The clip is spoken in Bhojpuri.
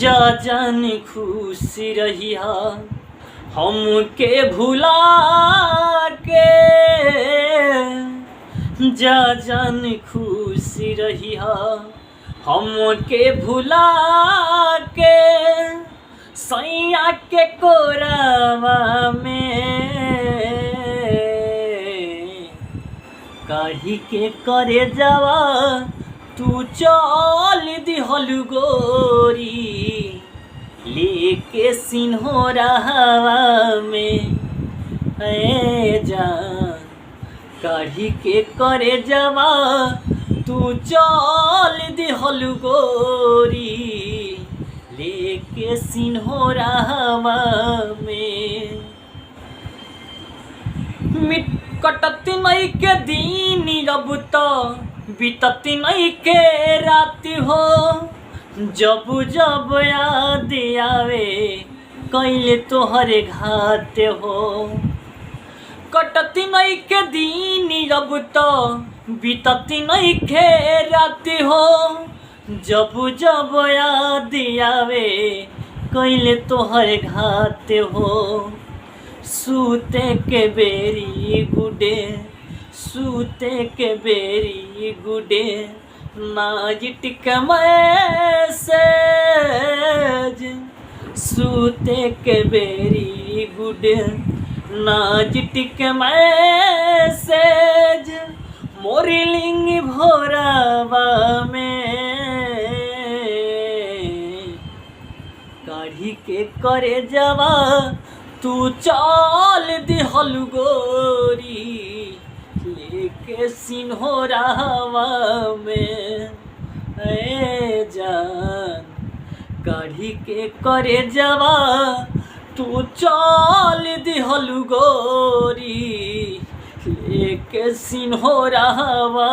जा जान खुश रहिया हमके भुला के, जा जान खुश रहिया हमके भुला के, सैया के कोरावा में काढ़ी के करे जावा तू चल दिहल गोरी लेके सिन्होरावा में। है जान काढ़ी के करे जावा तू चल दिहल गोरी लेके सिन्होरावा में। कटत मई के दिन अब तो बीतत मई के रात हो, जब जब याद आवे कैले तोहरे घात हो। कटत मई के दिन अब तो बीतत मई के रात हो, जब जब याद आवे कैले तोहरे घात हो। सूते के बेरी गुडे, सूते के बेरी गुडे नाजिट के मैसेज, सूते के बेरी गुडे नाजिट के मैसेज, मोरी लिंग भोरावा में काढ़ी के करे जावा तू चल दिहल गोरी लेके सिन्होरावा में। ए जान काढ़ी के करे जावा तू चल दिहल गोरी लेके सिन्होरावा